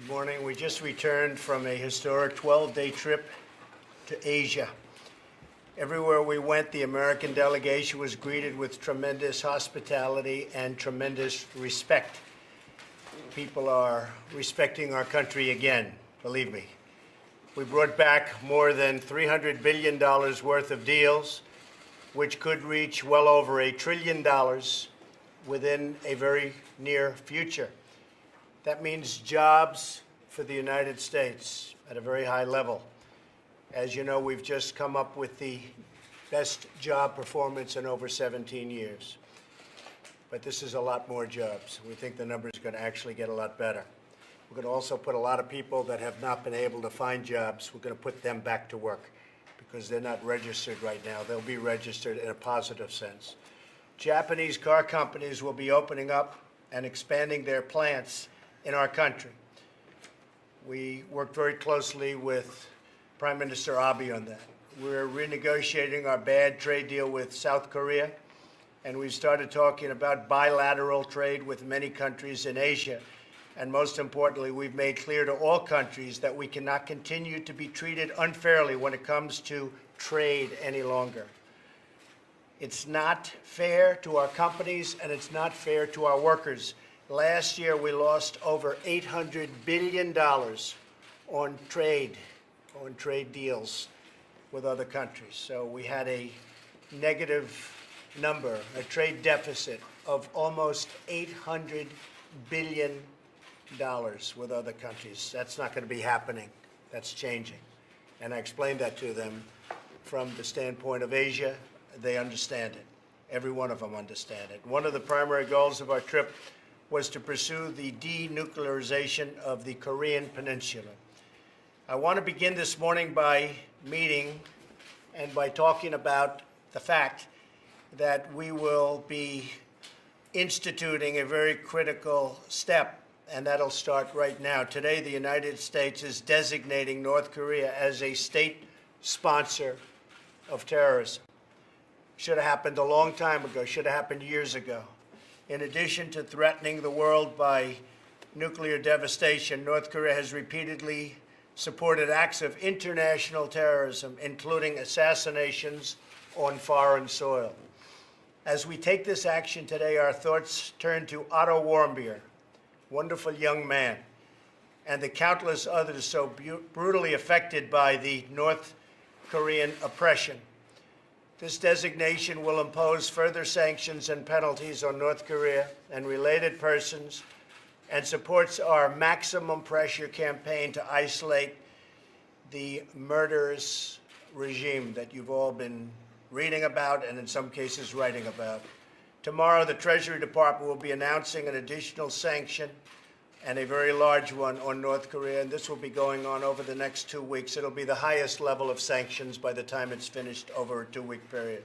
morning. We just returned from a historic 12-day trip to Asia. Everywhere we went, the American delegation was greeted with tremendous hospitality and tremendous respect. People are respecting our country again, believe me. We brought back more than $300 billion worth of deals, which could reach well over $1 trillion within a very near future. That means jobs for the United States at a very high level. As you know, we've just come up with the best job performance in over 17 years. But this is a lot more jobs. We think the number is going to actually get a lot better. We're going to also put a lot of people that have not been able to find jobs, we're going to put them back to work because they're not registered right now. They'll be registered in a positive sense. Japanese car companies will be opening up and expanding their plants in our country. We worked very closely with Prime Minister Abe on that. We're renegotiating our bad trade deal with South Korea, and we've started talking about bilateral trade with many countries in Asia. And most importantly, we've made clear to all countries that we cannot continue to be treated unfairly when it comes to trade any longer. It's not fair to our companies, and it's not fair to our workers. Last year, we lost over $800 billion on trade deals with other countries. So we had a negative number, a trade deficit of almost $800 billion with other countries. That's not going to be happening. That's changing. And I explained that to them from the standpoint of Asia. They understand it. Every one of them understand it. One of the primary goals of our trip was to pursue the denuclearization of the Korean Peninsula. I want to begin this morning by meeting and by talking about the fact that we will be instituting a very critical step, and that'll start right now. Today, the United States is designating North Korea as a state sponsor of terrorism. Should have happened a long time ago, should have happened years ago. In addition to threatening the world by nuclear devastation, North Korea has repeatedly supported acts of international terrorism, including assassinations on foreign soil. As we take this action today, our thoughts turn to Otto Warmbier, wonderful young man, and the countless others so brutally affected by the North Korean oppression. This designation will impose further sanctions and penalties on North Korea and related persons and supports our maximum pressure campaign to isolate the murderous regime that you've all been reading about and in some cases writing about. Tomorrow, the Treasury Department will be announcing an additional sanction and a very large one on North Korea, and this will be going on over the next 2 weeks. It'll be the highest level of sanctions by the time it's finished over a 2-week period.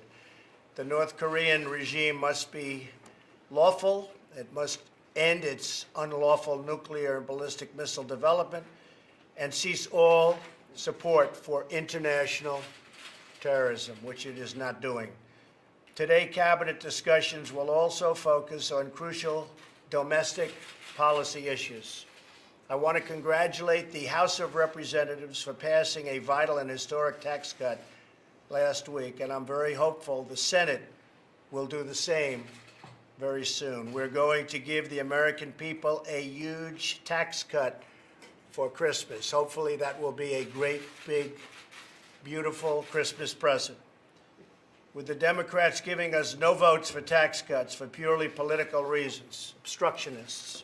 The North Korean regime must be lawful. It must end its unlawful nuclear and ballistic missile development and cease all support for international terrorism, which it is not doing. Today, cabinet discussions will also focus on crucial domestic policy issues. I want to congratulate the House of Representatives for passing a vital and historic tax cut last week, and I'm very hopeful the Senate will do the same very soon. We're going to give the American people a huge tax cut for Christmas. Hopefully that will be a great, big, beautiful Christmas present. With the Democrats giving us no votes for tax cuts for purely political reasons, obstructionists,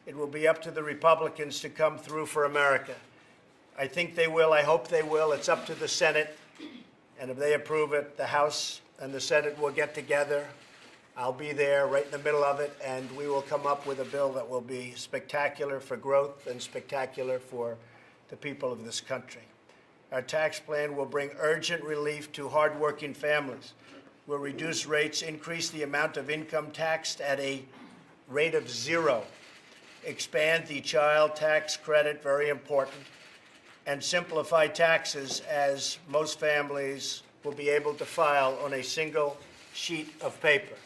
it will be up to the Republicans to come through for America. I think they will. I hope they will. It's up to the Senate. And if they approve it, the House and the Senate will get together. I'll be there right in the middle of it, and we will come up with a bill that will be spectacular for growth and spectacular for the people of this country. Our tax plan will bring urgent relief to hardworking families. We'll reduce rates, increase the amount of income taxed at a rate of 0, expand the child tax credit, very important, and simplify taxes as most families will be able to file on a single sheet of paper.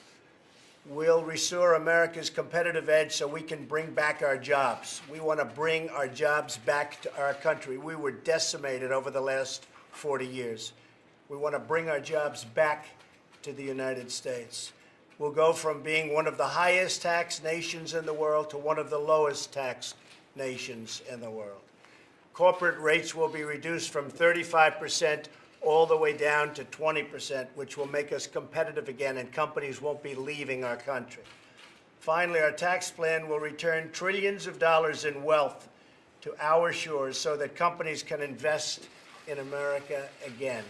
We'll restore America's competitive edge so we can bring back our jobs. We want to bring our jobs back to our country. We were decimated over the last 40 years. We want to bring our jobs back to the United States. We'll go from being one of the highest taxed nations in the world to one of the lowest taxed nations in the world. Corporate rates will be reduced from 35% all the way down to 20%, which will make us competitive again, and companies won't be leaving our country. Finally, our tax plan will return trillions of dollars in wealth to our shores so that companies can invest in America again.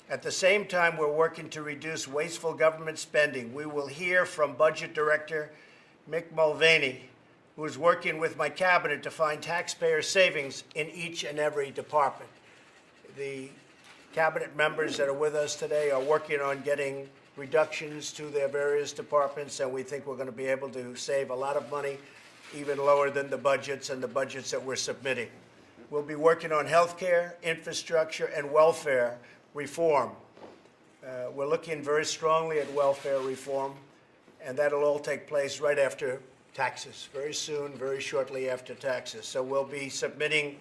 At the same time, we're working to reduce wasteful government spending. We will hear from Budget Director Mick Mulvaney, who is working with my cabinet to find taxpayer savings in each and every department. The cabinet members that are with us today are working on getting reductions to their various departments, and we think we're going to be able to save a lot of money, even lower than the budgets that we're submitting. We'll be working on health care, infrastructure, and welfare reform. We're looking very strongly at welfare reform, and that'll all take place right after taxes, very soon, very shortly after taxes. So we'll be submitting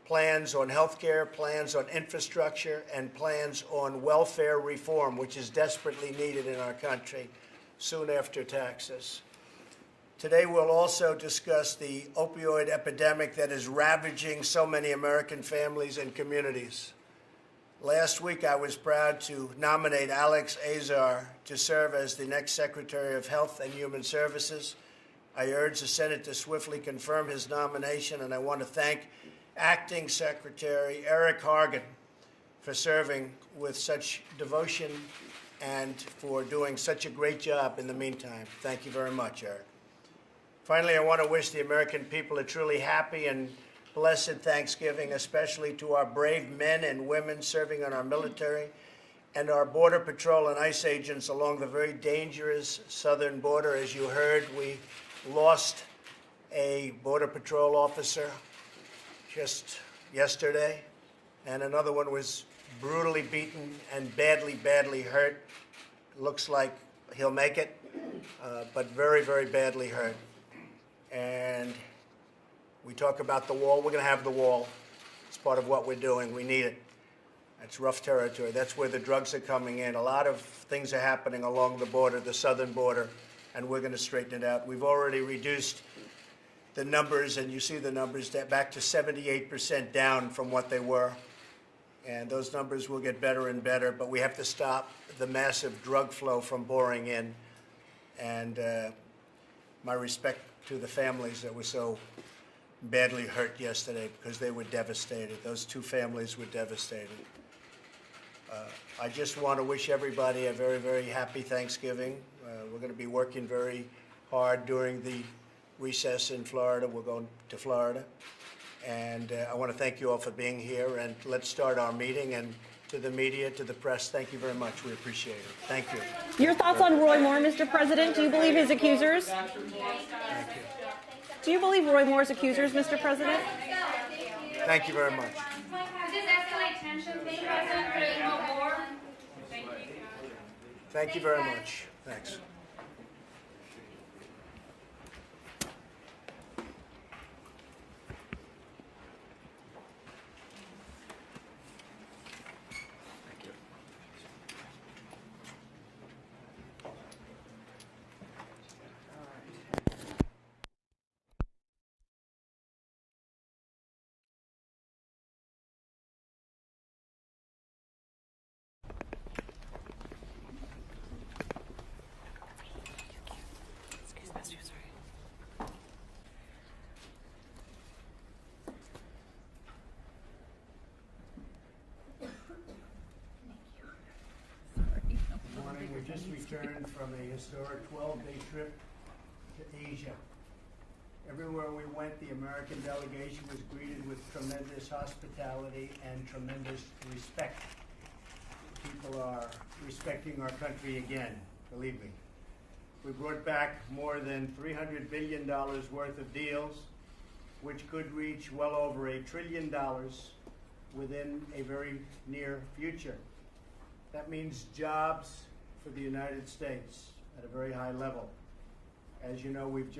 plans on health care, plans on infrastructure, and plans on welfare reform, which is desperately needed in our country, soon after taxes. Today we'll also discuss the opioid epidemic that is ravaging so many American families and communities. Last week I was proud to nominate Alex Azar to serve as the next Secretary of Health and Human Services. I urge the Senate to swiftly confirm his nomination, and I want to thank Acting Secretary Eric Hargan for serving with such devotion and for doing such a great job in the meantime. Thank you very much, Eric. Finally, I want to wish the American people a truly happy and blessed Thanksgiving, especially to our brave men and women serving on our military and our Border Patrol and ICE agents along the very dangerous southern border. As you heard, we lost a Border Patrol officer just yesterday, and another one was brutally beaten and badly hurt. Looks like he'll make it, but very badly hurt. And we talk about the wall. We're going to have the wall. It's part of what we're doing. We need it. That's rough territory. That's where the drugs are coming in. A lot of things are happening along the border, the southern border, and we're going to straighten it out. We've already reduced the numbers, and you see the numbers, back to 78% down from what they were. And those numbers will get better and better, but we have to stop the massive drug flow from pouring in. And my respect to the families that were so badly hurt yesterday, because they were devastated. Those two families were devastated. I just want to wish everybody a very happy Thanksgiving. We're going to be working very hard during the recess in Florida. We're going to Florida. And I want to thank you all for being here. And let's start our meeting. And to the media, to the press, thank you very much. We appreciate it. Thank you. Your thoughts on Roy Moore, Mr. President? Do you believe his accusers? Thank you. Do you believe Roy Moore's accusers, Mr. President? Thank you very much. Does this escalate tensions, Mr. President, for the war? Thank you very much. Thanks. We just returned from a historic 12-day trip to Asia. Everywhere we went, the American delegation was greeted with tremendous hospitality and tremendous respect. People are respecting our country again, believe me. We brought back more than $300 billion worth of deals, which could reach well over $1 trillion within a very near future. That means jobs for the United States, at a very high level. As you know, we've